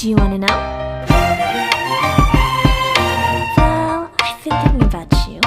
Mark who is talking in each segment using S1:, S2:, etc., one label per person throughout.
S1: Do you want to know? Well, I've been thinking about you.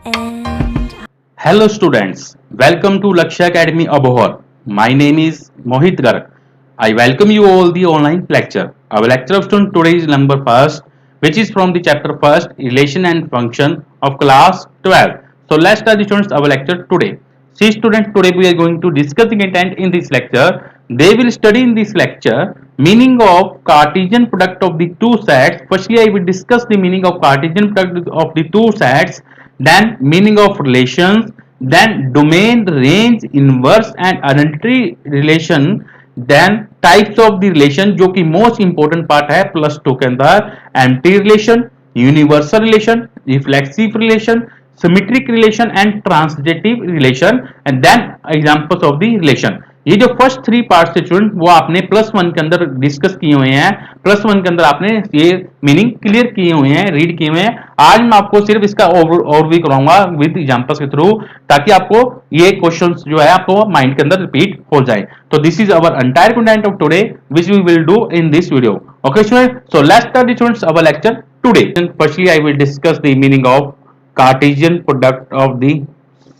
S1: And
S2: Hello students, welcome to Lakshya Academy Abohar. My name is Mohit Garg. I welcome you all the online lecture. Our lecture of student today is number first, which is from the chapter first, relation and function of class 12. So let's start the students our lecture today. See students, today we are going to discuss the content in this lecture. They will study in this lecture meaning of Cartesian product of the two sets. Firstly, I will discuss the meaning of Cartesian product of the two sets, then meaning of relations, then domain, range, inverse and identity relation, then types of the relation जो कि most important part है plus two के अंदर, empty relation, universal relation, reflexive relation, symmetric relation and transitive relation, and then examples of the relation. ये जो first three part से student वो आपने प्लस वन के अंदर डिस्कस किए हुए हैं, प्लस वन के अंदर आपने ये मीनिंग क्लियर किए हुए हैं, रीड किए हुए हैं. आज मैं आपको सिर्फ इसका ओवरव्यू कराऊंगा विद एग्जांपल्स के थ्रू, ताकि आपको ये क्वेश्चंस जो है आपको माइंड के अंदर रिपीट हो जाए. तो this is our entire content of today which we will do in this video. Okay student, so let's start students our lecture today. Firstly I will discuss the meaning of Cartesian product of the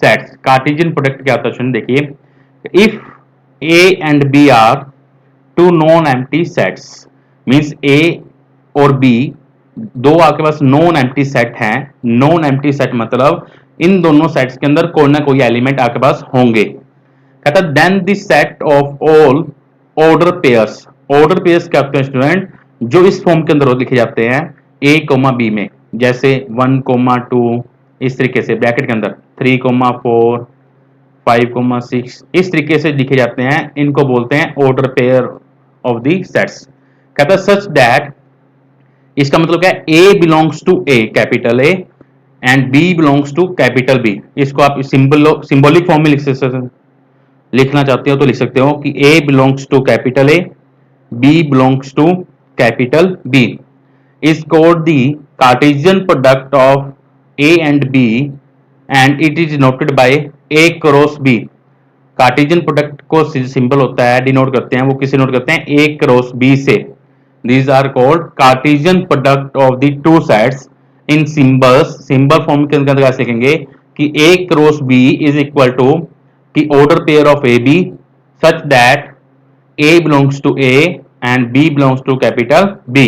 S2: sets. Cartesian product क्या होता है student, देखिए, if A and B are two non-empty sets, means A और B दो आपके पास non empty set हैं. Non empty set मतलब इन दोनों सेट्स के अंदर कोई ना कोई एलिमेंट आपके पास होंगे. कहता है then the set of all order pairs. Order pairs क्या होते हैं स्टूडेंट, जो इस फॉर्म के अंदर लिखे जाते हैं A, B में, जैसे 1, 2 इस तरीके से ब्रैकेट के अंदर 3, 4 5, 6 इस तरीके से लिखे जाते हैं. इनको बोलते हैं order pair of the sets. कहता है सच दैट, इसका मतलब क्या है, A belongs to A capital A and B belongs to capital B. इसको आप सिंबॉलिक फॉर्म में लिखना चाहते हो तो लिख सकते हो कि A belongs to capital A, B belongs to capital B is called the Cartesian product of A and B and it is denoted by A cross B. Cartesian product को सिंबल होता है, डिनोट करते हैं, वो किसे note करते हैं, A cross B से. These are called Cartesian product of the two sets in symbols. Symbol form के अंदर क्या सीखेंगे कि A cross B is equal to कि order pair of AB such that A belongs to A and B belongs to capital B.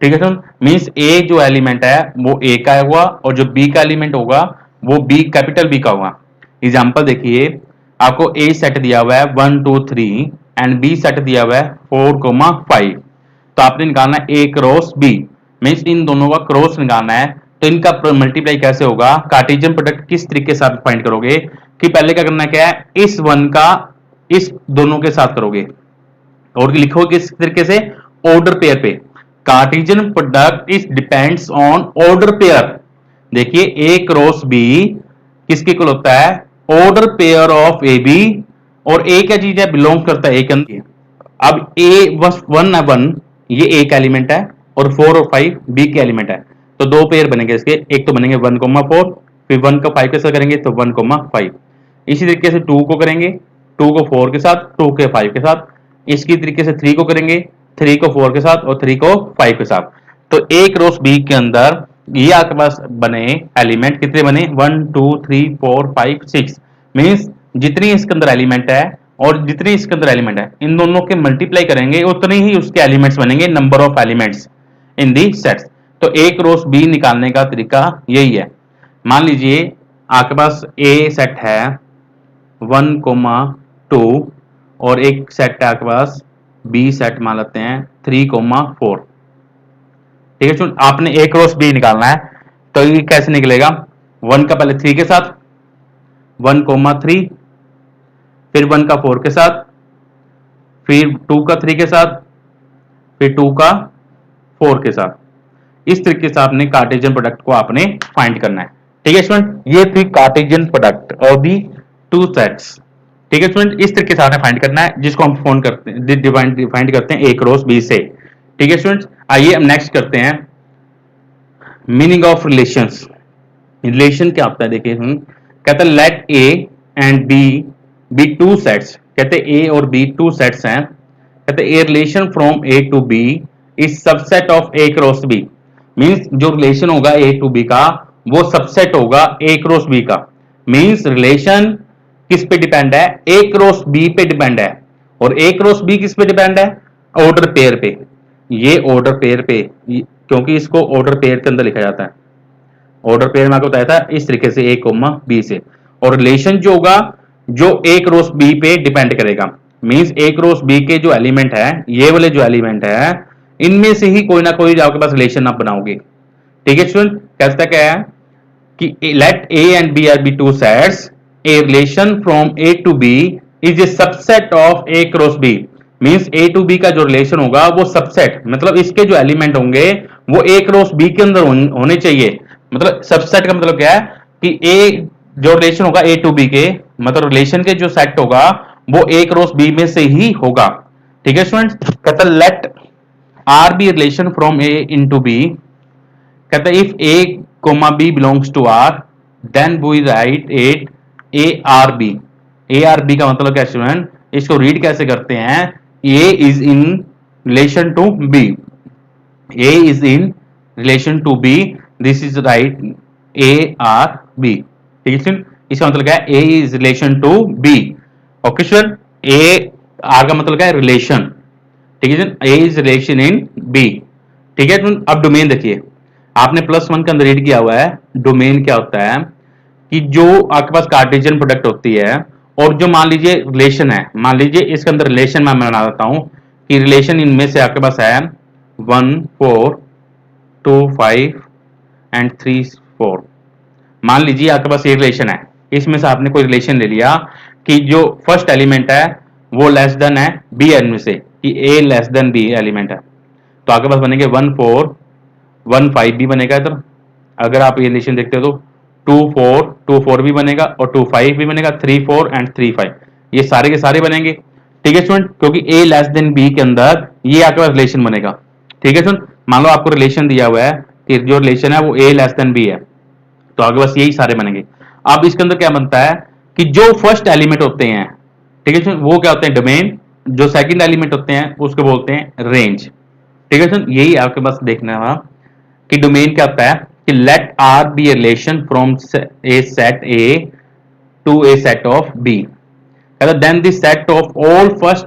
S2: ठीक है sir, means A जो element है वो A का होगा और जो B का एलिमेंट होगा वो B कैपिटल B का होगा. एग्जाम्पल देखिए, आपको A सेट दिया हुआ है 1, 2, 3 एंड B सेट दिया हुआ है 4, 5. तो आपने निकालना है A क्रॉस B, मींस इन दोनों का क्रॉस निकालना है. तो इनका मल्टीप्लाई कैसे होगा, कार्टेशियन प्रोडक्ट किस तरीके से आप फाइंड करोगे कि पहले क्या करना क्या है, इस वन का इस दोनों के साथ करोगे और लिखोगे किस तरीके से, ऑर्डर पेयर पे. Cartesian product is depends on order pair. देखिए A क्रॉस B किसके इक्वल होता है, order pair of A B, और ए क्या चीज है, बिलोंग करता है ए के अंदर. अब ए बस 1 ये ए का एलिमेंट है और 4 और 5 बी के एलिमेंट है. तो दो पेयर बनेंगे इसके, एक तो बनेंगे 1, 4, फिर 1 को 5 के साथ करेंगे तो 1, 5. इसी तरीके से 2 को करेंगे, 2 को 4 के साथ, 2 के 5 के साथ. इसकी तरीके से 3 को करेंगे, 3 को 4 के साथ और 3 को 5 के साथ. तो ए क्रॉस बी के अंदर ये आपके पास बने एलिमेंट कितने बने, 1, 2, 3, 4, 5, 6. मींस जितनी इसके अंदर एलिमेंट है और जितनी इसके अंदर एलिमेंट है इन दोनों के मल्टीप्लाई करेंगे उतने ही उसके एलिमेंट्स बनेंगे, number of elements in the sets. तो A क्रॉस B निकालने का तरीका यही है. मान लीजिए आपके पास A सेट है 1, 2 और एक सेट है आपके पास B सेट मान लेते हैं 3, 4. ठीक है सुन, आपने A क्रॉस B निकालना है तो ये कैसे निकलेगा, 1 का पहले 3 के साथ, 1, 3, फिर 1 का 4 के साथ, फिर 2 का 3 के साथ, फिर 2 का 4 के साथ. इस तरीके से आपने कार्टेशियन प्रोडक्ट को आपने फाइंड करना है. ठीक है स्टूडेंट, ये थी Cartesian product of the two sets. ठीक है स्टूडेंट, इस तरीके से आपने फाइंड करना है जिसको हम फाइंड करते हैं A क्रॉस B से. ठीक है स्टूडेंट्स, आइए हम नेक्स्ट करते हैं मीनिंग ऑफ रिलेशंस. रिलेशन क्या होता है देखिए, कहते हैं let A and B B two sets. कहते हैं A और B टू सेट्स हैं कहते A relation from A to B is subset of A cross B. Means जो रिलेशन होगा ए टू बी का वो सबसेट होगा ए क्रॉस बी का। मींस रिलेशन किस पे डिपेंड है? ए क्रॉस बी पे डिपेंड है। और ए क्रॉस बी किस पे डिपेंड है? ऑर्डर पेयर पे। ये ऑर्डर पेयर पे, क्योंकि इसको ऑर्डर पेयर के अंदर लिखा जाता है। ऑर्डर पेयर में आपको बताया था इस तरीके से ए कोमा बी से। और रिलेशन जो होगा जो ए क्रॉस बी पे डिपेंड करेगा। मींस ए क्रॉस बी के जो एलिमेंट है, ये वाले जो एलिमेंट है, इनमें से ही कोई ना कोई आपके पास रिलेशन आप बनाओगे। ठीक है स्टूडेंट, कहता क्या है कि let A and B are be two sets, a relation from A to B is a subset of A cross B. Means A to B का जो रिलेशन होगा वो सबसेट, मतलब इसके जो एलिमेंट होंगे वो ए क्रॉस बी के अंदर होने चाहिए। मतलब सबसेट का मतलब क्या है कि ए जो रिलेशन होगा ए टू बी के, मतलब रिलेशन के जो सेट होगा वो ए क्रॉस बी में से ही होगा। ठीक है स्टूडेंट्स, कहता let R be relation from A into B. कहता if A comma B belongs to R then we write it A R B. A R B का मतलब क्या स्टूडेंट, इसको रीड कैसे करते हैं? A is in relation to B, A is in relation to B, this is write A R B. ठीक है, इसका मतलब क्या है? A is relation to B. Okay student, A R का मतलब क्या है? रिलेशन। ठीक है, A is relation in B. ठीक है, अब डोमेन देखिए, आपने +1 के अंदर रीड किया हुआ है। डोमेन क्या होता है कि जो आपके पास कार्टेशियन प्रोडक्ट होती है और जो मान लीजिए रिलेशन है, मान लीजिए इसके अंदर रिलेशन मैं बना देता हूं कि रिलेशन इनमें से आपके पास है 1 4 2 5 एंड 3 4। मान लीजिए आपके पास ये रिलेशन है, इसमें से आपने कोई रिलेशन ले लिया कि जो फर्स्ट एलिमेंट है वो लेस देन है बी एलिमेंट से, कि ए लेस देन बी एलिमेंट है, तो आपके पास बनेंगे 1 4 1 5 भी बनेगा इधर। अगर आप ये रिलेशन देखते हो तो 2 4 भी बनेगा और 2 5 भी बनेगा, 3 4 एंड 3 5, ये सारे के सारे बनेंगे। ठीक है स्टूडेंट, क्योंकि ए लेस देन बी के अंदर ये आपके पास रिलेशन बनेगा। ठीक है स्टूडेंट, मान लो आपको रिलेशन दिया हुआ है कि जो रिलेशन है वो ए लेस देन बी है, तो आगे बस यही सारे बनेंगे। अब इसके अंदर क्या बनता है कि जो फर्स्ट एलिमेंट होते हैं, ठीक है स्टूडेंट, वो क्या होते हैं? डोमेन। जो सेकंड एलिमेंट होते हैं उसको बोलते हैं रेंज। ठीक है स्टूडेंट, यही आपके पास देखना है कि डोमेन क्या होता है कि let R be relation from a set A to a set of B, then the set of all first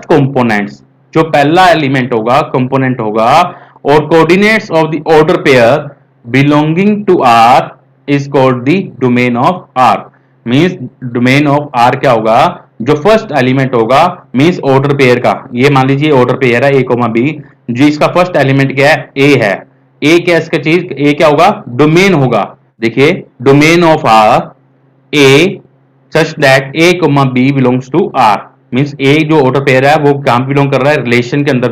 S2: components, जो पहला एलिमेंट होगा, कंपोनेंट होगा, और coordinates of the order pair belonging to R is called the domain of R. Means domain of R क्या होगा? जो first element होगा, means order pair का। ये मान लीजिए ऑर्डर पेयर है ए कोमा बी, जो इसका फर्स्ट एलिमेंट क्या है? ए है। ए क्या इसका चीज? ए क्या होगा? डोमेन होगा। देखिए, domain of R A such that A comma B belongs to R. Means A जो ऑर्डर पेयर है वो कहां बिलोंग कर रहा है? रिलेशन के अंदर,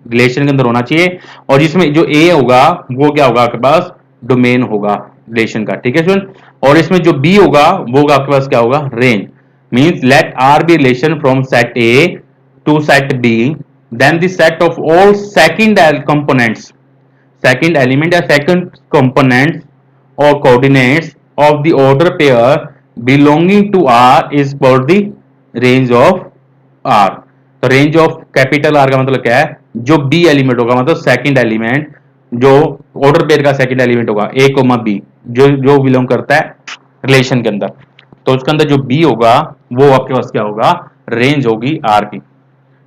S2: रिलेशन के अंदर होना चाहिए। और जिसमें जो ए होगा वो क्या होगा? आपके पास डोमेन होगा रिलेशन का। ठीक है स्टूडेंट, और इसमें जो बी होगा वो आपके पास क्या होगा? Range. Means let R be relation from set A to set B, then the set of all second components, second element या second components or coordinates of the order pair belonging to R is called the range of R। तो range of capital R का मतलब क्या है? जो B element होगा, मतलब second element, जो ऑर्डर पेयर का सेकंड एलिमेंट होगा A कोमा B, जो बिलोंग करता है रिलेशन के अंदर, तो उसके अंदर जो B होगा वो आपके पास क्या होगा? रेंज होगी R की।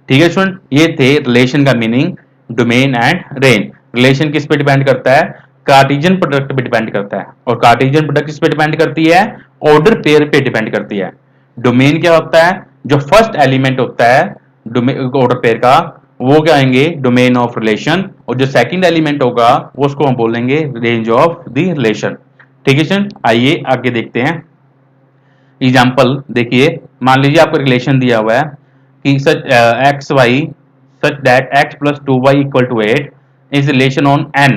S2: ठीक है स्टूडेंट, ये थे रिलेशन का meaning, domain and range. Relation किस पे डिपेंड करता है? कार्टेशियन प्रोडक्ट पे डिपेंड करता है। और कार्टेशियन प्रोडक्ट किस पे डिपेंड करती है? ऑर्डर पेयर पे डिपेंड करती है। डोमेन क्या होता है? जो फर्स्ट एलिमेंट होता है ऑर्डर पेयर का, वो क्या आएंगे? Domain of relation. और जो सेकंड एलिमेंट होगा वो उसको हम बोलेंगे रेंज ऑफ द रिलेशन। ठीक है स्टूडेंट, आइए आगे देखते हैं एग्जांपल। देखिए, मान लीजिए आपको रिलेशन दिया हुआ है कि such x y such that x plus 2y equal to 8 is relation on n।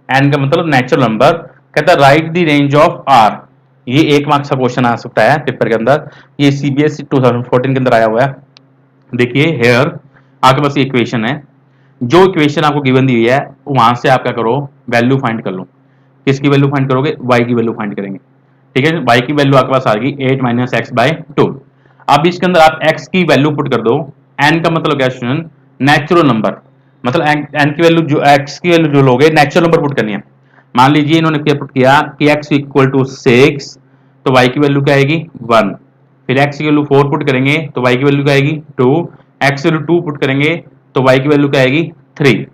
S2: n का मतलब नेचुरल नंबर। कहता है right the range of r। ये 1 मार्क्स का क्वेश्चन आ सकता है पेपर के अंदर, ये CBSE 2014 के अंदर आया हुआ है। देखिए हेयर आपके पास इक्वेशन है, जो इक्वेशन आपको गिवन दी हुई है वहां से आप क्या करो? वैल्यू फाइंड कर लो। किसकी वैल्यू फाइंड करोगे? y की वैल्यू फाइंड करेंगे। ठीक है, y की वैल्यू आपके पास आ गई 8 - x/2। अब इसके अंदर आप x की वैल्यू पुट कर दो। n का मतलब क्या स्टूडेंट, नेचुरल नंबर, मतलब n की वैल्यू जो x की वैल्यू जो लोगे नेचुरल नंबर पुट करनी है। मान लीजिए इन्होंने क्या पुट किया कि x इक्वल टू 6, तो y की वैल्यू क्या आएगी 1। फिर x की वैल्यू 4 पुट करेंगे तो y की वैल्यू क्या आएगी 2। x की वैल्यू 2 पुट करेंगे तो y की वैल्यू क्या आएगी 3।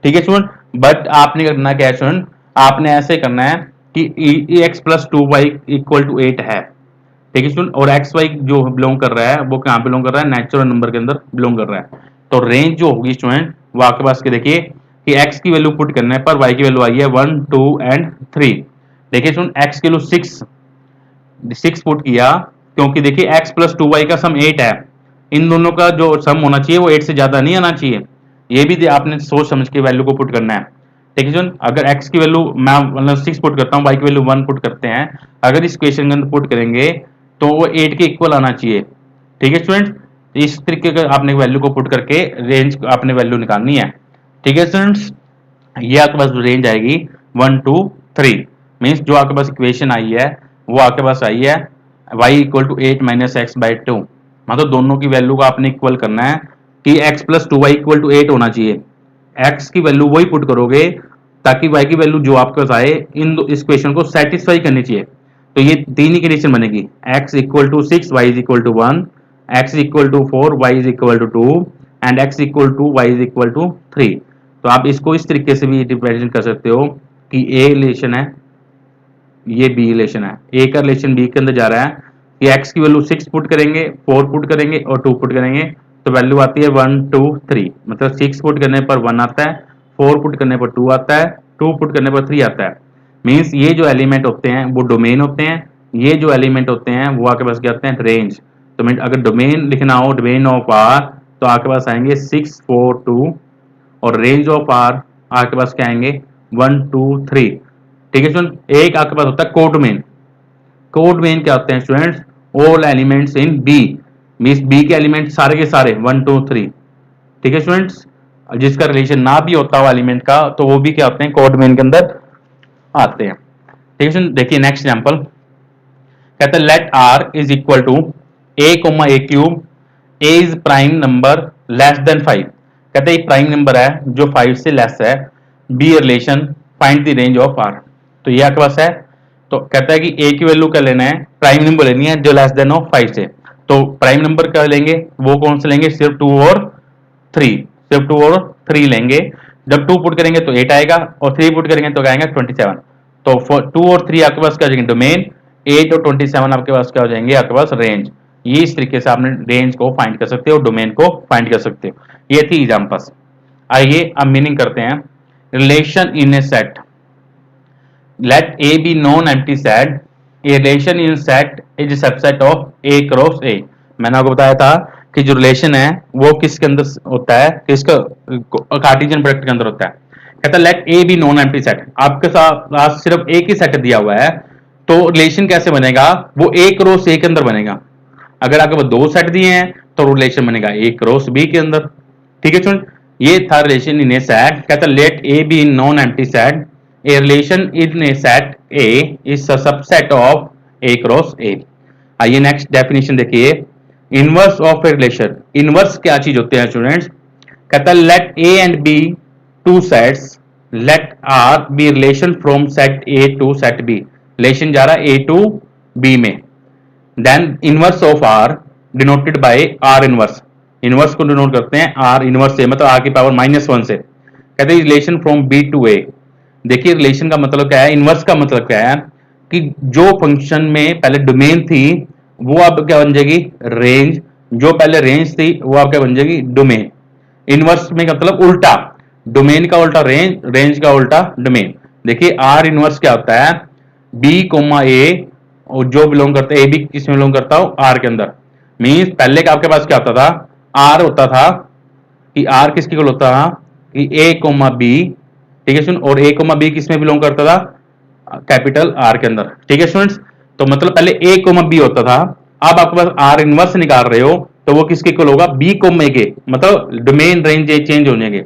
S2: ठीक है स्टूडेंट, बट आपने करना क्या है स्टूडेंट, आपने ऐसे करना है कि x plus 2y equal to 8 है। ठीक है स्टूडेंट, और एक्स वाई जो बिलोंग कर रहा है वो कहाँ बिलोंग कर रहा है, नेचुरल नंबर के अंदर बिलोंग कर रहा है। तो रेंज जो होगी स्टूडेंट वो आपके पास के देखिए कि x की वैल्यू पुट करने पर y की वैल्यू आई है 1, 2 एंड 3। देखिए स्टूडेंट x की वैल्यू 6 पुट किया, क्योंकि देखिए x प्लस 2y का सम 8 है, इन दोनों का जो सम होना चाहिए वो 8 से ज्यादा नहीं आना चाहिए। ये भी आपने सोच समझ के वैल्यू को पुट करना है। ठीक है स्टूडेंट, अगर x की वैल्यू मैं मतलब 6 पुट करता हूँ, y की वैल्यू 1 पुट करते हैं, अगर इस क्वेश्चन के अंदर पुट करेंगे तो वो 8 के इक्वल आना चाहिए। ठीक है स्टूडेंट, इस तरीके का आपने वैल्यू को पुट करके रेंज आपने वैल्यू निकालनी है। ठीक है स्टूडेंट्स, ये आपके पास रेंज आएगी 1, 2, 3। मीन्स जो आपके पास इक्वेशन आई है वो आपके पास आई है y equal to 8 minus x by 2। मतलब दोनों की वैल्यू को आपने इक्वल करना है कि x plus 2y equal to 8 होना चाहिए। x की वैल्यू वही पुट करोगे ताकि y की वैल्यू जो आपके पास आए इस इक्वेशन को सेटिस्फाई करनी चाहिए। तो ये तीन ही कंडीशन बनेगी, x equal to 6, y is equal to 1, x equal to 4, y is equal to 2 and x equal to y is equal to 3। तो आप इसको इस तरीके से भी रिप्रेजेंट कर सकते हो कि a रिलेशन है, ये b रिलेशन है, a का रिलेशन b के अंदर जा रहा है कि x की वैल्यू 6 पुट करेंगे, 4 पुट करेंगे और 2 पुट करेंगे तो वैल्यू आती है 1, 2, 3। मतलब 6 पुट करने पर 1 आता है, 4 पुट करने पर 2 आता है, 2 पुट करने पर 3 आता है। मीन्स ये जो एलिमेंट होते हैं वो डोमेन होते हैं, ये जो एलिमेंट होते हैं वो आपके पास क्या होते हैं रेंज। तो मीन अगर डोमेन लिखना हो डोमेन ऑफ आर तो आपके पास आएंगे 6, 4, 2 और रेंज ऑफ आर आपके पास क्या आएंगे 1, 2, 3। ठीक है स्टूडेंट, एक आपके पास होता है कोडोमेन। कोडोमेन क्या होते हैं students, all elements in B, means B के एलिमेंट सारे के सारे 1, 2, 3। ठीक है स्टूडेंट्स, जिसका रिलेशन ना भी होता हो एलिमेंट का तो वो भी क्या होते हैं कोडोमेन के अंदर आते हैं। ठीक है, देखिए नेक्स्ट एग्जांपल कहता है let R is equal to a comma a cube, a is prime number less than 5। कहते हैं प्राइम नंबर है जो 5 से लेस है, be relation find the range of R. तो ये आपके पास है, तो कहता है कि ए की वैल्यू क्या लेना है, प्राइम नंबर लेनी है जो लेस देन ऑफ 5 से। तो प्राइम नंबर क्या लेंगे, वो कौन से लेंगे, सिर्फ 2 और 3, सिर्फ 2 और 3 लेंगे। जब 2 पुट करेंगे तो 8 आएगा और 3 पुट करेंगे तो क्या आएगा 27। तो 2 और 3 आपके पास क्या हो जाएंगे डोमेन, 8 और 27 आपके पास क्या हो जाएंगे आपके पास रेंज। ये इस तरीके से आपने रेंज को फाइंड कर सकते हो, डोमेन को फाइंड कर सकते हो। ये थी एग्जांपल्स। आइए अब मीनिंग करते हैं। Relation in A set, let A be non empty set, a relation in set is subset of A cross A. मैंने आपको बताया था कि जो रिलेशन है वो किसके अंदर होता है, किसका कार्टेशियन प्रोडक्ट के अंदर होता है। कहता है let A be non empty set, आपके साथ सिर्फ एक ही सेट दिया हुआ है तो रिलेशन कैसे बनेगा, वो ए क्रॉस ए के अंदर बनेगा। अगर आपके पास 2 सेट दिए हैं तो रिलेशन बनेगा ए क्रॉस बी के अंदर। ठीक है स्टूडेंट, ये था रिलेशन इन ए सेट। कहता है let A be in non empty set, a relation in A set A is a subset of A cross A. आइए नेक्स्ट डेफिनेशन देखिए, inverse of a relation. Inverse क्या चीज होते हैं students, कहता है let A and B two sets, let R be relation from set A to set B. Relation जा रहा है ए टू बी में, then inverse of R denoted bye are inverse. Inverse को डिनोट करते हैं are inverse से, मतलब are की पावर -1 से। कहते हैं रिलेशन फ्रॉम बी टू ए। देखिए रिलेशन का मतलब क्या है, इनवर्स का मतलब क्या है कि जो फंक्शन में पहले डोमेन थी वो अब क्या बन जाएगी रेंज, जो पहले रेंज थी वो अब क्या बन जाएगी डोमेन। इनवर्स में मतलब उल्टा, डोमेन का उल्टा रेंज, रेंज का उल्टा डोमेन। देखिए आर इनवर्स क्या होता है, बी कोमा ए और जो बिलोंग करता है ए बी किस में बिलोंग करता हो आर के अंदर। मींस पहले का आपके पास क्या होता था, आर होता था कि आर किसके इक्वल होता था कि ए कोमा बी। ठीक है स्टूडेंट, और ए कोमा बी किस में बिलोंग करता था कैपिटल आर के अंदर। ठीक है स्टूडेंट्स, तो मतलब पहले ए कोमा बी होता था, अब आपके पास आर इनवर्स निकाल रहे हो तो वो किसके इक्वल होगा बी कोमा ए के, मतलब डोमेन रेंज चेंज हो जाएंगे।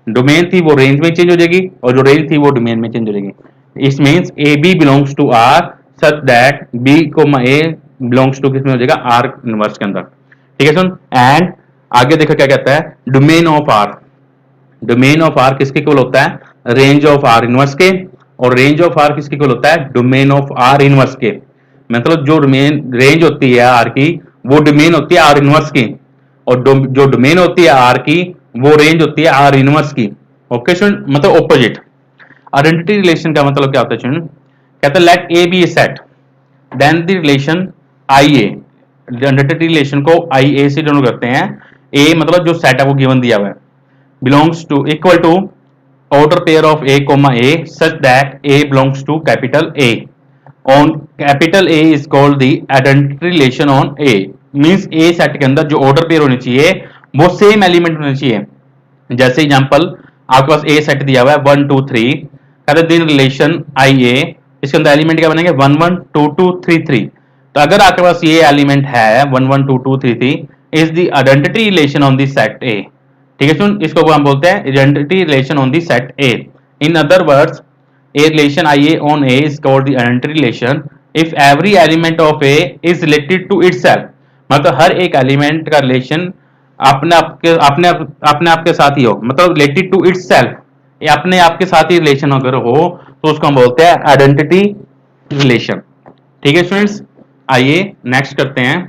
S2: डोमेन थी वो रेंज में चेंज हो जाएगी और जो रेंज थी वो डोमेन में चेंज हो जाएगी। इस means A B belongs to R such that B comma A belongs to किस में हो जाएगा आर इनवर्स के अंदर। ठीक है सुन। एंड आगे देखो क्या कहता है, domain of R. Domain of R किसके इक्वल होता है, रेंज ऑफ आर इनवर्स के। और रेंज ऑफ आर किसके इक्वल होता है, डोमेन ऑफ आर इनवर्स के। मतलब जो डोमेन रेंज होती है आर की, वो डोमेन होती है आर इनवर्स की, और जो डोमेन होती है आर की, वो रेंज होती है आर इनवर्स की। ओके स्टूडेंट, मतलब ऑपोजिट। आइडेंटिटी रिलेशन का मतलब क्या होता है स्टूडेंट, कहते हैं let A be a set, then the relation I A. Identity relation को आई ए से डिनोट करते हैं। ए मतलब जो सेट है वो गिवन दिया हुआ है, belongs to equal to outer pair of a comma a such that a belongs to capital A on capital A is called the identity relation on A। means A set के अंदर जो order pair होनी चाहिए वो same element होने चाहिए। जैसे example आपके पास A सेट दिया हुआ है 1 2 3, कहते हैं दिन रिलेशन आई ए, इसके अंदर एलिमेंट क्या बनेंगे 1 1 2 2 3 3। तो अगर आपके पास ये एलिमेंट है 1 1 2 2 3 3 is the identity relation on the set A। ठीक है सुन, इसको हम बोलते हैं identity relation on the set A। In other words a relation ia on A is called the identity relation if every element of A is related to itself। मतलब हर एक element का relation अपने आप के साथ ही हो, मतलब रिलेटेड टू itself, ये अपने आप के साथ ही रिलेशन अगर हो तो उसको हम बोलते हैं आइडेंटिटी रिलेशन। ठीक है स्टूडेंट्स, आइए नेक्स्ट करते हैं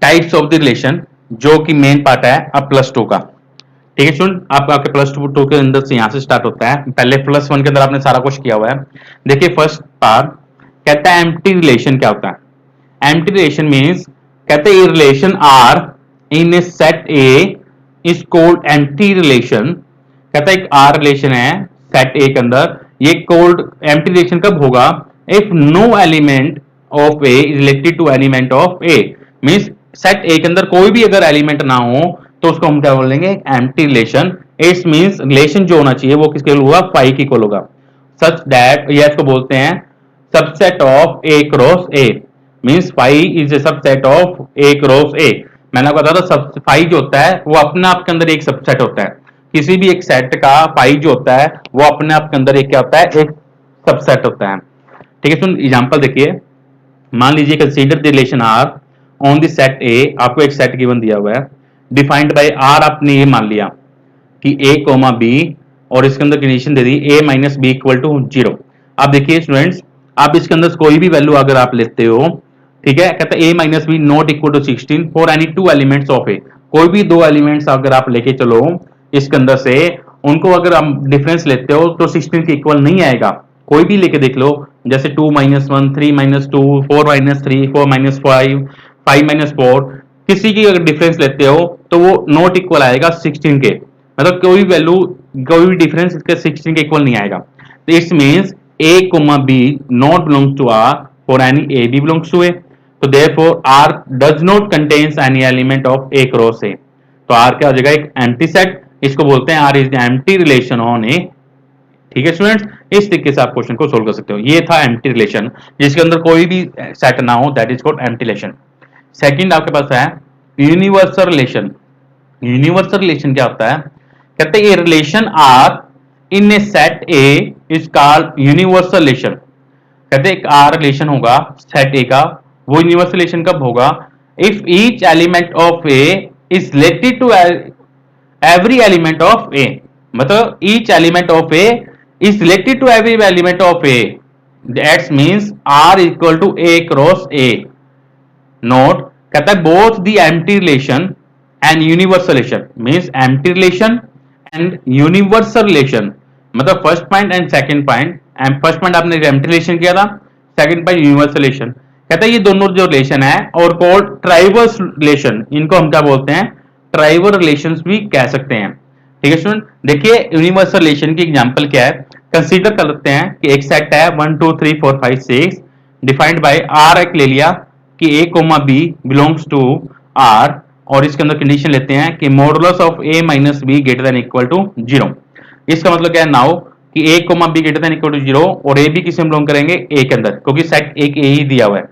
S2: टाइप्स ऑफ द रिलेशन, जो कि मेन पार्ट है अब प्लस टू का। ठीक है सुन, आपके प्लस टू के अंदर से यहां से स्टार्ट होता है। पहले प्लस वन के अंदर आपने सारा कुछ किया हुआ है। देखिए फर्स्ट पार्ट कहता है एम्प्टी रिलेशन क्या होता है। एम्प्टी रिलेशन मींस कहते हैं relation R in A set A is called empty relation. कहता है एक आर रिलेशन है सेट ए के अंदर, ये कॉल्ड एम्प्टी रिलेशन कब होगा, if no element of A is related to element of A. Means set A के अंदर कोई भी अगर एलिमेंट ना हो तो उसको हम क्या बोलेंगे, empty relation. It's means relation जो होना चाहिए वो किसके इक्वल होगा, फाई के इक्वल होगा। सच दैट ये इसको बोलते हैं subset of A cross A. Means phi is a subset of A cross A. मैंने आपको बताया था फाई जो होता है वो अपने आप के अंदर एक सबसेट होता है। किसी भी एक सेट का फाई जो होता है वो अपने आप के अंदर एक क्या होता है, एक सबसेट होता है। ठीक है सुन, एग्जांपल देखिए, मान लीजिए consider the relation R on the set A. आपको एक सेट गिवन दिया हुआ है डिफाइंड बाय आर। आपने ये मान लिया कि a कोमा बी और इसके अंदर कंडीशन दे दी a minus B equal to 0। अब देखिए स्टूडेंट्स, आप इसके अंदर कोई भी वैल्यू अगर आप लेते हो, ठीक है, कहता है a minus B not equal to 16 for any two elements of a। कोई भी दो एलिमेंट्स अगर आप लेके चलो इसके अंदर से, उनको अगर आप डिफरेंस लेते हो तो 16 के इक्वल नहीं आएगा। कोई भी लेके देख लो, जैसे 2 minus 1, 3 minus 2, 4 minus 3, 4 minus 5, 5 minus 4, किसी की अगर डिफरेंस लेते हो तो वो नॉट इक्वल आएगा 16 के। मतलब कोई वैल्यू कोई भी डिफरेंस इसके 16 के इक्वल नहीं आएगा। तो it's means a comma b not belongs to R for any a b belongs to A। तो therefore R does not contains any element of A cross A। तो R क्या हो जाएगा, एक एम्प्टी सेट। इसको बोलते हैं R is the empty relation on A। ठीक है स्टूडेंट्स, इस तरीके से आप क्वेश्चन को सोल्व कर सकते हो। ये था एम्प्टी रिलेशन, जिसके अंदर कोई भी सेट ना हो, that is called empty relation. Second आपके पास है यूनिवर्सल रिलेशन। यूनिवर्सल रिलेशन क्या होता है, कहते हैं ये relation R in A set A is called universal relation. कहते हैं एक आर रिलेशन होगा सेट ए का, वो यूनिवर्सल रिलेशन कब होगा, if each element of A is related to every element of A. मतलब each element of A is related to every element of A, that's means R equal to A cross A. Note, कहता है both the empty relation and universal relation, means empty relation and universal relation. मतलब first point and second point, and first point आपने empty relation किया था, second point universal relation. कहता है ये दोनों जो रिलेशन है और कॉल्ड ट्राइवर्स रिलेशन, इनको हम क्या बोलते हैं, ट्राइवर रिलेशंस भी कह सकते हैं। ठीक है स्टूडेंट, देखिए यूनिवर्सल रिलेशन की एग्जांपल क्या है, कंसीडर कर लेते हैं कि एक सेट है 1 2 3 4 5 6 डिफाइंड बाय आर। एक ले लिया कि a comma b belongs to r, और इसके अंदर कंडीशन लेते हैं कि modulus of a minus B greater than equal to 0। इसका मतलब क्या है नाउ कि a comma b greater than equal to 0 और a b किसे बिलोंग करेंगे, a के अंदर, क्योंकि सेट एक a ही दिया हुआ है।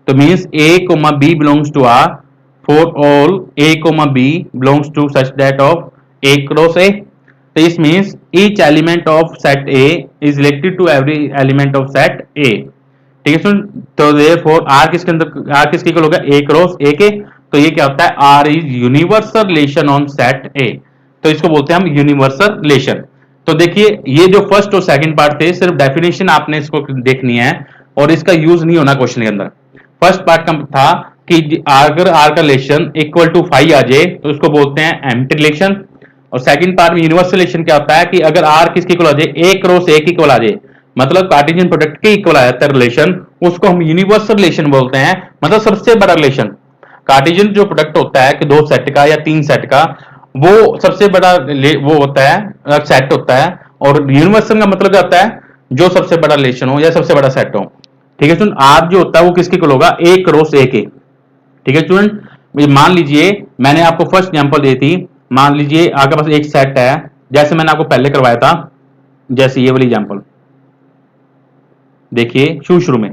S2: तो means a comma b belongs to r for all a comma b belongs to such that of a cross a। तो इस means each element of set a is related to every element of set a। ठीक है student. तो therefore are किसके अंदर, are किसके equal होगा, A cross ए के। तो ये क्या होता है, R is universal relation on set A. तो इसको बोलते हैं हम यूनिवर्सल रिलेशन। तो देखिए ये जो फर्स्ट और सेकंड पार्ट थे, सिर्फ डेफिनेशन आपने इसको देखनी है और इसका यूज नहीं होना क्वेश्चन के अंदर। फर्स्ट पार्ट का था कि अगर आर का रिलेशन इक्वल टू फाइव आ जाए तो उसको बोलते हैं एम्प्टी रिलेशन। और सेकंड पार्ट में यूनिवर्सल रिलेशन क्या होता है कि अगर आर किसके इक्वल आ जाए, ए क्रॉस ए के इक्वल आ जाए, मतलब कार्टेशियन प्रोडक्ट के इक्वल आ जाता है रिलेशन, उसको हम यूनिवर्सल रिलेशन बोलते हैं, मतलब सबसे बड़ा रिलेशन। कार्टेशियन जो प्रोडक्ट होता है कि दो सेट का या तीन सेट का, वो सबसे बड़ा वो होता है, सेट होता है। और यूनिवर्सल का मतलब क्या होता है, जो सबसे बड़ा रिलेशन हो या सबसे बड़ा सेट हो। ठीक है स्टूडेंट, आर जो होता है वो किसके इक्वल होगा, ए क्रॉस ए के। ठीक है स्टूडेंट, मान लीजिए मैंने आपको फर्स्ट एग्जांपल दी थी, मान लीजिए आपके पास एक सेट है, जैसे मैंने आपको पहले करवाया था, जैसे ये वाली एग्जांपल देखिए शुरू में,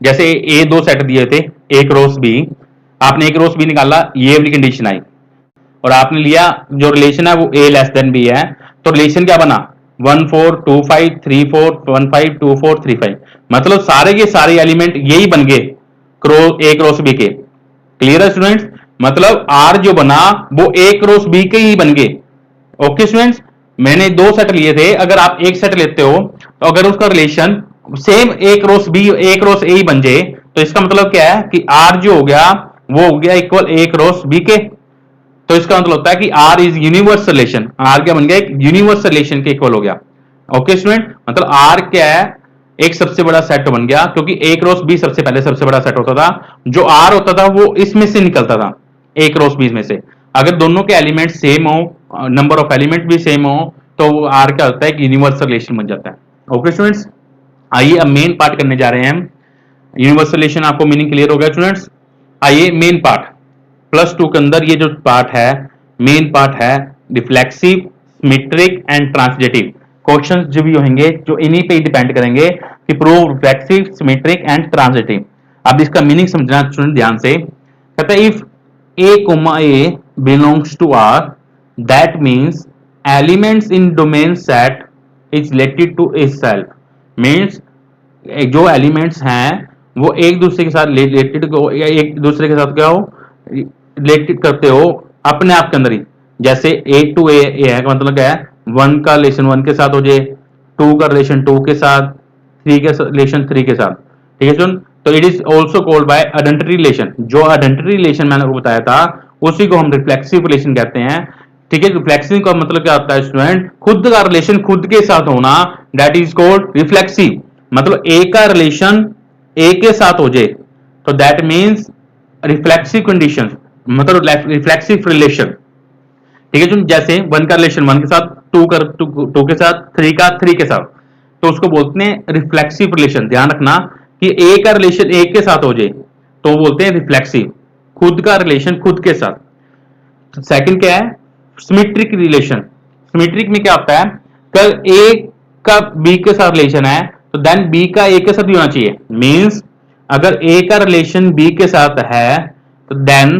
S2: जैसे ए दो सेट दिए थे, ए क्रॉस बी, आपने ए क्रॉस बी निकाला, ये वाली कंडीशन आई और आपने लिया जो रिलेशन है वो ए लेस देन बी है, तो रिलेशन क्या बना, 1 4 2 5 3 4 1 5 2 4 3 5, मतलब सारे के सारे एलिमेंट यही बन गए ए क्रॉस बी के। क्लियर है स्टूडेंट्स, मतलब आर जो बना वो ए क्रॉस बी के ही बन गए। ओके स्टूडेंट्स, मैंने दो सेट लिए थे, अगर आप एक सेट लेते हो तो अगर उसका relation same A cross B A cross A ही बन जाए, तो इसका मतलब क्या है कि आर जो हो गया वो हो गया इक्वल ए क्रॉस बी के। तो इसका मतलब होता है कि R is universal relation, R क्या बन गया, एक यूनिवर्सल रिलेशन के इक्वल हो गया। ओके स्टूडेंट, मतलब आर क्या है, एक सबसे बड़ा सेट बन गया, क्योंकि ए क्रॉस बी सबसे पहले सबसे बड़ा सेट होता था, जो आर होता था वो इसमें से निकलता था, ए क्रॉस बी में से। अगर दोनों के एलिमेंट सेम हो, नंबर ऑफ एलिमेंट भी सेम हो, तो आर क्या होता है, एक यूनिवर्सल रिलेशन बन जाता है। ओके स्टूडेंट्स, आइए अब मेन पार्ट करने जा रहे हैं हम। यूनिवर्सल रिलेशन आपको मीनिंग क्लियर हो गया स्टूडेंट्स। आइए मेन पार्ट, प्लस टू के अंदर ये जो पार्ट है, मेन पार्ट है reflexive, symmetric and translative. Questions जो भी होंगे जो इन्हीं पे डिपेंड करेंगे कि prove reflexive, symmetric and translative. अब इसका मीनिंग समझना स्टूडेंट ध्यान से। कहता है if a, belongs to R, that means elements in domain set is related to itself, means जो एलिमेंट्स हैं वो एक दूसरे के साथ रिलेटेड, एक दूसरे के साथ क्या हो, रिलेटेड करते हो अपने आप के अंदर ही। जैसे ए टू ए है का मतलब क्या है, 1 का रिलेशन 1 के साथ हो जाए, 2 का रिलेशन 2 के साथ, 3 का रिलेशन 3 के साथ। ठीक है सुन, तो it is also called by identity relation. जो आइडेंटिटी रिलेशन मैंने आपको बताया था उसी को हम रिफ्लेक्सिव रिलेशन कहते हैं। ठीक है, रिफ्लेक्सिव का मतलब क्या होता है स्टूडेंट, खुद का रिलेशन खुद के साथ होना, दैट इज कॉल्ड रिफ्लेक्सिव। मतलब ए का रिलेशन ए के साथ हो जाए तो दैट मीन्स रिफ्लेक्सिव कंडीशन, मतलब रिफ्लेक्सिव रिलेशन। ठीक है जी, जैसे 1 का रिलेशन 1 के साथ, 2 का 2 के साथ, 3 का 3 के साथ, तो उसको बोलते हैं रिफ्लेक्सिव रिलेशन। ध्यान रखना कि ए का रिलेशन ए के साथ हो जाए तो बोलते हैं रिफ्लेक्सिव, खुद का रिलेशन खुद के साथ। सेकंड क्या है, सिमेट्रिक रिलेशन। सिमेट्रिक में क्या होता है, कल ए का बी के साथ रिलेशन है तो देन बी का ए के साथ भी होना चाहिए। मींस अगर ए का रिलेशन बी के साथ है तो देन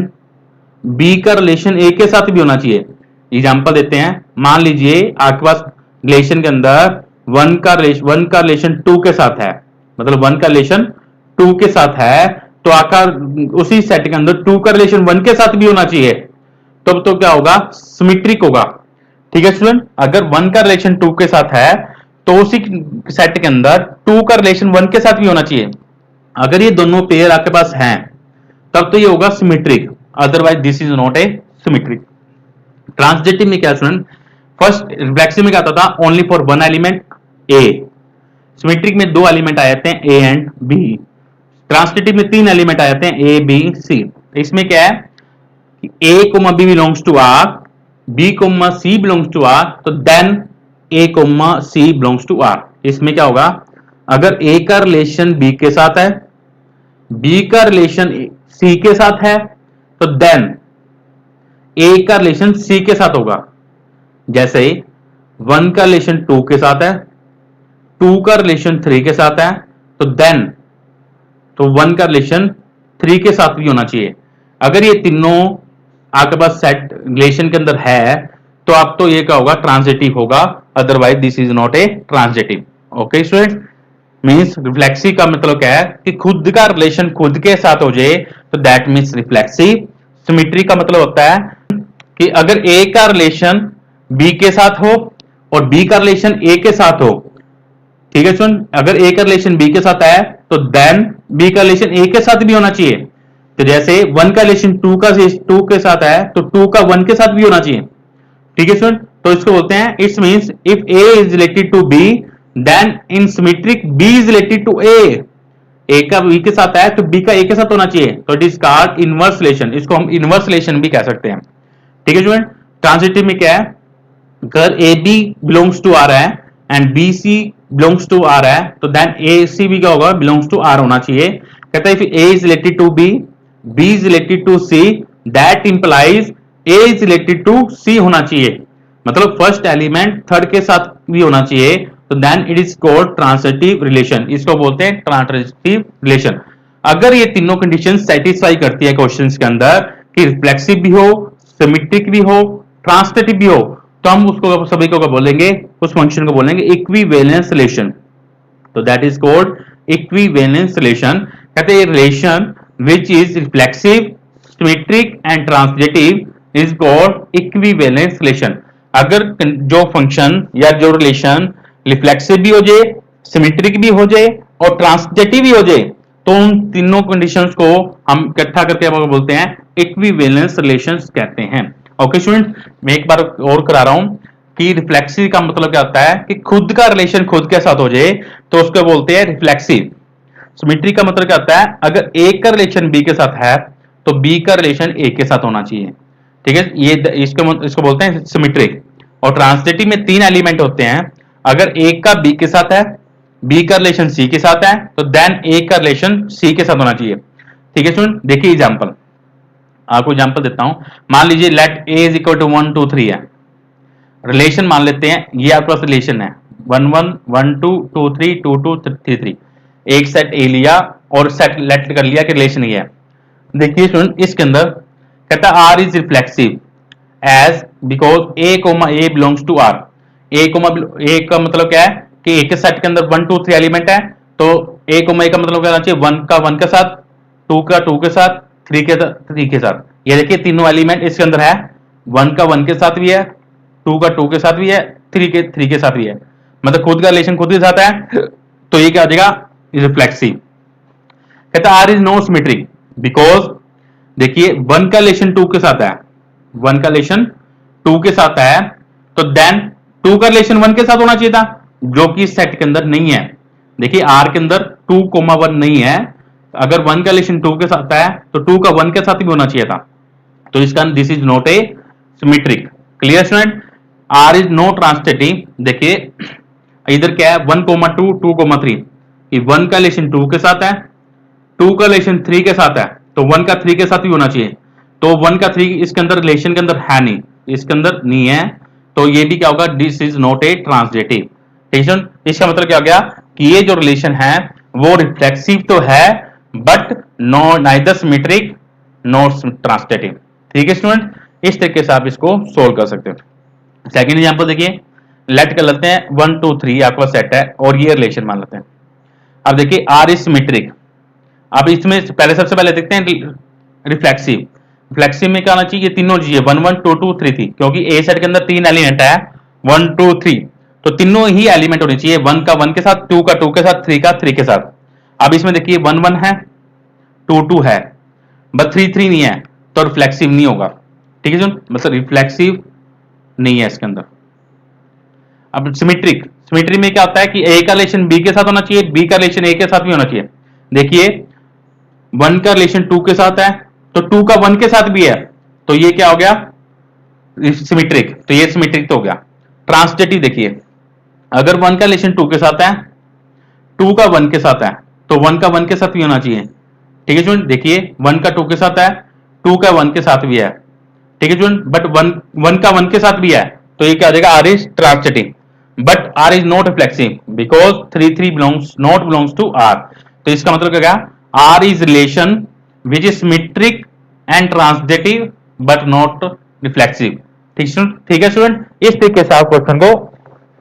S2: बी का रिलेशन ए के साथ भी होना चाहिए। एग्जांपल देते हैं, मान लीजिए आपके पास रिलेशन के अंदर 1 का रिलेशन 2 के साथ है, मतलब 1 का रिलेशन 2 के साथ है, तो आकर उसी सेट के अंदर 2 का रिलेशन 1 के साथ भी होना चाहिए, तब तो क्या होगा, सिमेट्रिक होगा। ठीक है स्टूडेंट, अगर 1 का रिलेशन 2 के साथ है तो उसी सेट के अंदर 2 का रिलेशन 1 के साथ भी होना चाहिए। अगर ये दोनों पेयर आपके पास हैं तब तो ये होगा symmetric, otherwise this is not a symmetric. Translative में क्या स्टूडेंट, फर्स्ट रिफ्लेक्सिव में क्या आता था, only for 1 element A. Symmetric में 2 एलिमेंट आ जाते हैं ए एंड बी। ट्रांसलेटिव में 3 एलिमेंट आ जाते हैं ए बी सी। इसमें क्या है, a, b belongs to R, b, c belongs to R, तो then a, c belongs to R। इसमें क्या होगा, अगर a का रिलेशन b के साथ है, b का रिलेशन c के साथ है, तो देन a का रिलेशन c के साथ होगा। जैसे 1 का रिलेशन 2 के साथ है, 2 का रिलेशन 3 के साथ है, तो देन 1 का रिलेशन 3 के साथ भी होना चाहिए। अगर ये तीनों आपके पास सेट रिलेशन के अंदर है तो आप तो ये क्या होगा, ट्रांजिटिव होगा, otherwise this is not A transitive. Okay students, means reflexive का मतलब क्या है कि खुद का रिलेशन खुद के साथ हो जाए, तो दैट मीन्स रिफ्लेक्सिव। सिमेट्री का मतलब होता है कि अगर ए का रिलेशन बी के साथ हो और बी का रिलेशन ए के साथ हो, ठीक है सुन, अगर ए का रिलेशन बी के साथ है तो देन बी का रिलेशन ए के साथ भी होना चाहिए। तो जैसे वन का रिलेशन टू के साथ है तो टू का वन के साथ भी होना चाहिए, ठीक है सुन। तो इसको बोलते हैं it's means if A is related to B then in symmetric B is related to A का बी के साथ है तो बी का ए के साथ होना चाहिए, तो it is called inverse relation. इसको हम इनवर्स रिलेशन भी कह सकते हैं, ठीक है स्टूडेंट। ट्रांजिटिव में क्या है, अगर A B belongs to R है and B C belongs to R है तो देन ए सी भी क्या होगा, बिलोंग्स टू आर होना चाहिए। कहता है if A is related to B, B is related to C, that implies A is related to C होना चाहिए, मतलब फर्स्ट एलिमेंट थर्ड के साथ भी होना चाहिए, तो then it is called transitive relation. इसको बोलते हैं ट्रांजिटिव रिलेशन। अगर ये तीनों कंडीशन सेटिस्फाई करती है क्वेश्चंस के अंदर कि रिफ्लेक्सिव भी हो, सिमेट्रिक भी हो, ट्रांजिटिव भी हो, तो हम उसको सभी को बोलेंगे, उस फंक्शन को बोलेंगे इक्विवेलेंस रिलेशन। तो that is called equivalence relation. कहते हैं relation which is reflexive, symmetric and transitive is called equivalence relation. अगर जो फंक्शन या जो रिलेशन रिफ्लेक्सिव भी हो जाए, सिमेट्रिक भी हो जाए और ट्रांजिटिव भी हो जाए, तो उन तीनों कंडीशंस को हम इकट्ठा करके हम बोलते हैं इक्विवेलेंस रिलेशंस कहते हैं। ओके स्टूडेंट, मैं एक बार और करा रहा हूं कि रिफ्लेक्सिव का मतलब क्या होता है कि खुद का रिलेशन खुद के साथ हो जाए तो उसको बोलते हैं रिफ्लेक्सिव। सिमेट्री का मतलब क्या होता है, अगर ए का रिलेशन बी के साथ है तो बी का रिलेशन ए के साथ होना चाहिए, ठीक है, ये इसको बोलते हैं सिमेट्रिक। और ट्रांजिटिव में तीन एलिमेंट होते हैं, अगर ए का बी के साथ है, बी का रिलेशन सी के साथ है, तो देन ए का रिलेशन सी के साथ होना चाहिए, ठीक है स्टूडेंट। देखिए एग्जांपल, आपको एग्जांपल देता हूं। मान लीजिए let A is equal to 1 2 3 है, रिलेशन मान लेते हैं, ये आपके पास रिलेशन है 1 1 1 2 2 3 2 2 3 3। एक सेट ए लिया और सेट लेट कर लिया कि रिलेशन ये है। देखिए स्टूडेंट, इसके अंदर कहता है R is reflexive as because A comma A belongs to R. A का मतलब क्या है कि ए के सेट के अंदर 1 2 3 एलिमेंट है, तो ए कोमा ए का मतलब क्या होना चाहिए, 1 का 1 के साथ, 2 का 2 के साथ, 3 के 3 के साथ। ये देखिए तीनों एलिमेंट इसके अंदर है, 1 का 1 के साथ भी है, 2 का 2 के साथ भी है, 3 के साथ भी है, मतलब खुद का रिलेशन खुद के साथ है, तो ये क्या हो जाएगा, रिफ्लेक्सिव। कहता R is no symmetric because देखिए 1 का रिलेशन 2 के साथ है, 1 का रिलेशन 2 के साथ है, तो देन 2 का रिलेशन 1 के साथ होना चाहिए था, जो कि सेट के अंदर नहीं है। देखिए आर के अंदर 2,1 नहीं है, अगर 1 का रिलेशन 2 के साथ है तो 2 का 1 के साथ भी होना चाहिए था, तो इसका this is not a symmetric. Clear student, R is no transitive. देखिए इधर क्या है 1,2 2,3, 1 का रिलेशन 2 के साथ है, 2 का रिलेशन 3 के साथ है, तो 1 का 3 के साथ भी होना चाहिए, तो 1 का 3 इसके अंदर रिलेशन के अंदर है नहीं, इसके अंदर नहीं है, तो ये भी क्या होगा, this is not A transitive. इसका मतलब क्या हो गया कि ये जो रिलेशन है वो रिफ्लेक्सिव तो है but no neither symmetric not transitive. ठीक है स्टूडेंट, इस तरीके से आप इसको सोल्व कर सकते हो। सेकंड एग्जांपल देखिए, लेट कर लेते हैं 1 2 3 आपका सेट है और ये रिलेशन मान लेते हैं। अब देखिए आर इज सिमेट्रिक। अब इसमें पहले सबसे पहले देखते हैं रिफ्लेक्सिव। रिफ्लेक्सिव में क्या होना चाहिए, ये तीनों चीजें 1 1 2 2 3 थी, क्योंकि ए सेट के अंदर 3 एलिमेंट है 1 2 3, तो तीनों ही एलिमेंट होने चाहिए, 1 का 1 के साथ, 2 का 2 के साथ, 3 का 3 के साथ। अब इसमें देखिए 1 1 है, 2 2 है, बट 3 3 नहीं है, तो रिफ्लेक्सिव नहीं होगा। ठीक है जो मतलब रिफ्लेक्सिव नहीं है इसके अंदर। अब सिमेट्रिक, सिमेट्री में क्या होता है कि ए का रिलेशन बी के साथ होना चाहिए, बी का रिलेशन ए के साथ भी होना चाहिए। देखिए 1 का रिलेशन 2 के साथ है, तो 2 का 1 के साथ भी है, तो ये क्या हो गया, सिमेट्रिक, तो ये सिमेट्रिक तो हो गया। ट्रांजिटिव देखिए, अगर 1 का रिलेशन 2 के साथ है, 2 का 1 के साथ है, तो 1 का 1 के साथ भी होना चाहिए। ठीक है स्टूडेंट, देखिए 1 का 2 के साथ है, 2 का 1 के साथ भी है, ठीक है स्टूडेंट, बट 1 का 1 के साथ भी है, तो ये क्या हो जाएगा, R is transitive, but R is not reflexive because 3 3 belongs not belongs to R. तो इसका मतलब क्या, R is relation which is symmetric and transitive but not reflexive. ठीक है स्टूडेंट, इस तरीके से आप क्वेश्चन को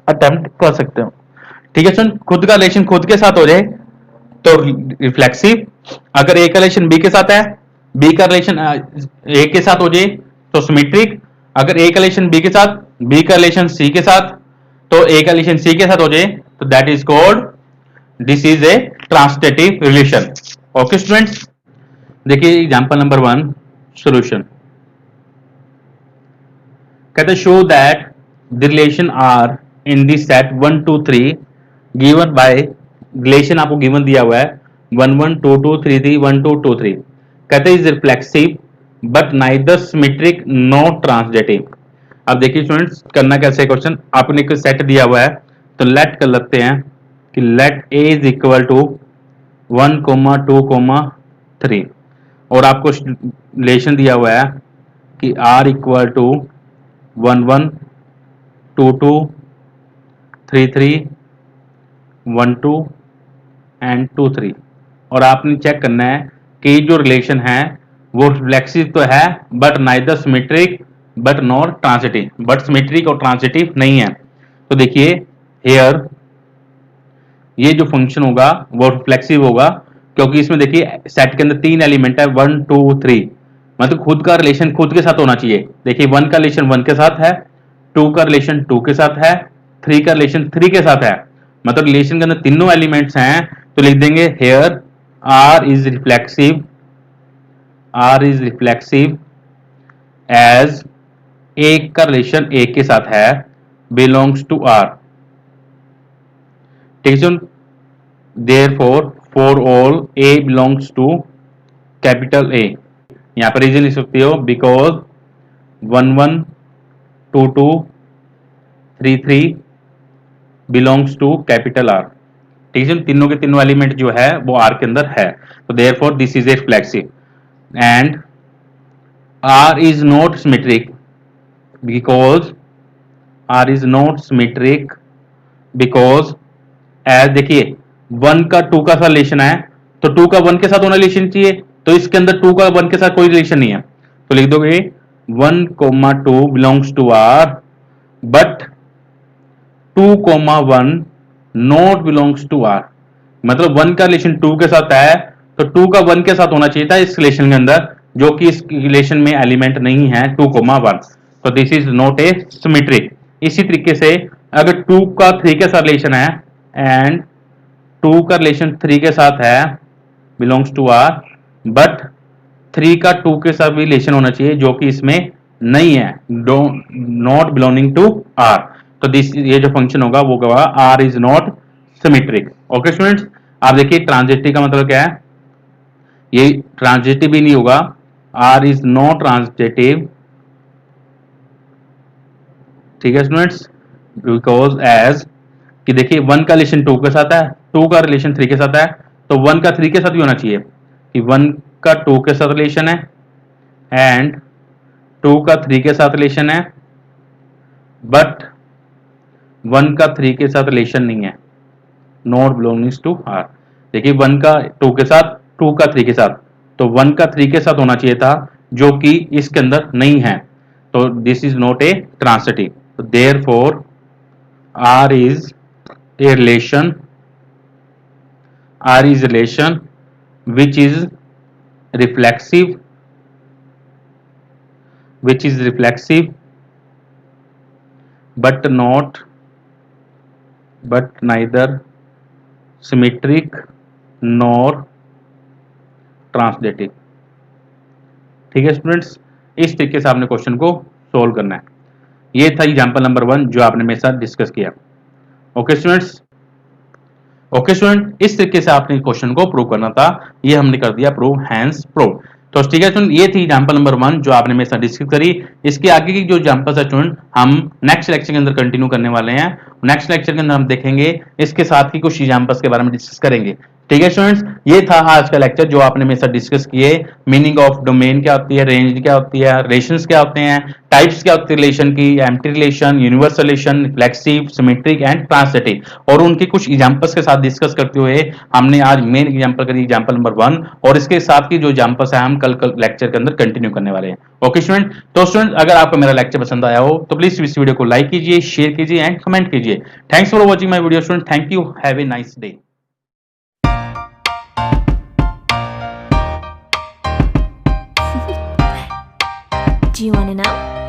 S2: अटेम्प्ट कर सकते हो। ठीक है स्टूडेंट, खुद का रिलेशन खुद के साथ हो जाए तो रिफ्लेक्सिव, अगर ए का रिलेशन बी के साथ है, बी का रिलेशन ए के साथ हो जाए तो सिमेट्रिक, अगर ए का रिलेशन बी के साथ, बी का रिलेशन सी के साथ, तो ए का रिलेशन सी के साथ हो जाए तो that is called, this is a transitive relation. Okay students, देखिए एग्जांपल नंबर 1 सॉल्यूशन। कहते show that the relation R in this set 1 2 3 given by, relation आपको गिवन दिया हुआ है 1 1 2 2 3 3 1 2 2 3। कहते is reflexive but neither symmetric not transitive. अब देखिए students, करना कैसे क्वेश्चन, आपने एक सेट दिया हुआ है तो लेट कर लेते हैं कि let A is equal to 1 2 3, और आपको रिलेशन दिया हुआ है कि r इक्वल टू 1 1 2 2 3 3 1 2 एंड 2 3, और आपने चेक करना है कि जो रिलेशन है वो रिफ्लेक्सिव तो है but neither symmetric but not transitive, but symmetric और ट्रांसिटिव नहीं है। तो देखिए हियर ये जो फंक्शन होगा वो रिफ्लेक्सिव होगा, क्योंकि इसमें देखिए सेट के अंदर 3 एलिमेंट है 1 2 3, मतलब खुद का रिलेशन खुद के साथ होना चाहिए। देखिए 1 का रिलेशन 1 के साथ है, 2 का रिलेशन 2 के साथ है, 3 का रिलेशन 3 के साथ है, मतलब रिलेशन के अंदर तीनों एलिमेंट्स हैं। तो लिख देंगे here r is reflexive, r is reflexive as एक का रिलेशन एक के साथ है बिलोंग्स टू r। ठीक है, therefore for all a belongs to capital A, यहां पर रीजन लिख सकते हो because 1 1 2 2 3 3 belongs to capital R। ठीक है, तीनों के तीनों एलिमेंट जो है वो R के अंदर है, तो therefore this is a reflexive and R is not symmetric because R is not symmetric because as देखिए 1 का 2 का साथ रिलेशन है तो 2 का 1 के साथ होना रिलेशन चाहिए, तो इसके अंदर 2 का 1 के साथ कोई रिलेशन नहीं है, तो लिख दोगे 1 2 belongs to R but 2 1 not belongs to R, मतलब 1 का रिलेशन 2 के साथ है तो 2 का 1 के साथ होना चाहिए था इस रिलेशन के अंदर, जो कि इस रिलेशन में एलिमेंट नहीं है 2 1, तो this is not a symmetric. इसी तरीके से अगर 2 का 3 के साथ रिलेशन है एंड 2 का रिलेशन 3 के साथ है बिलोंग्स टू R, बट 3 का 2 के साथ भी रिलेशन होना चाहिए जो कि इसमें नहीं है, नॉट बिलोंगिंग टू R, तो दिस ये जो फंक्शन होगा वो होगा R is not symmetric. Okay students, आप देखिए ट्रांजिटिव का मतलब क्या है, ये ट्रांजिटिव भी नहीं होगा, R इज नॉट ट्रांजिटिव। ठीक है स्टूडेंट्स, बिकॉज एज कि देखिए 1 का रिलेशन 2 के साथ है, 2 का रिलेशन 3 के साथ है, तो 1 का 3 के साथ भी होना चाहिए कि 1 का 2 के साथ रिलेशन है एंड 2 का 3 के साथ रिलेशन है, बट 1 का 3 के साथ रिलेशन नहीं है, नॉट बिलोंगिंग्स टू R। देखिए 1 का 2 के साथ, 2 का 3 के साथ, तो 1 का 3 के साथ होना चाहिए था जो कि इसके अंदर नहीं है, तो this is not A transitive, तो therefore R is a relation, R is a relation which is reflexive, but neither symmetric nor transitive। ठीक है स्टूडेंट्स, इस तरीके से आपने क्वेश्चन को सोल्व करना है। ये था एग्जांपल नंबर 1 जो आपने मेरे साथ डिस्कस किया। ओके स्टूडेंट्स, इस तरीके से आपने क्वेश्चन को प्रूव करना था, ये हमने कर दिया प्रूव, हैंस प्रूव। तो ठीक है स्टूडेंट, ये थी एग्जांपल नंबर 1 जो आपने मेरे साथ डिस्कस करी। इसके आगे की जो एग्जांपल्स है स्टूडेंट हम नेक्स्ट लेक्चर के अंदर कंटिन्यू करने वाले हैं। नेक्स्ट लेक्चर के अंदर हम देखेंगे इसके साथ ही कुछ एग्जांपल्स के बारे में डिस्कस करेंगे। ठीक है स्टूडेंट्स, ये था आज का लेक्चर जो आपने मेरे साथ डिस्कस किए। मीनिंग ऑफ डोमेन क्या होती है, रेंज क्या होती है, रिलेशंस क्या होते हैं, टाइप्स क्या होती है रिलेशन की, empty relation, universal relation, reflexive, symmetric and transitive, और उनके कुछ एग्जांपल्स के साथ डिस्कस करते हुए हमने आज मेन एग्जांपल करी, एग्जांपल नंबर 1, और इसके साथ की जो एग्जांपल्स है हम कल लेक्चर के अंदर कंटिन्यू करने वाले हैं। ओके स्टूडेंट, तो स्टूडेंट अगर आपको मेरा लेक्चर पसंद आया हो तो प्लीज इस वीडियो को लाइक कीजिए, शेयर कीजिए एंड कमेंट कीजिए। Thanks for watching my video student, thank you, have a nice day.
S1: Do you want to know?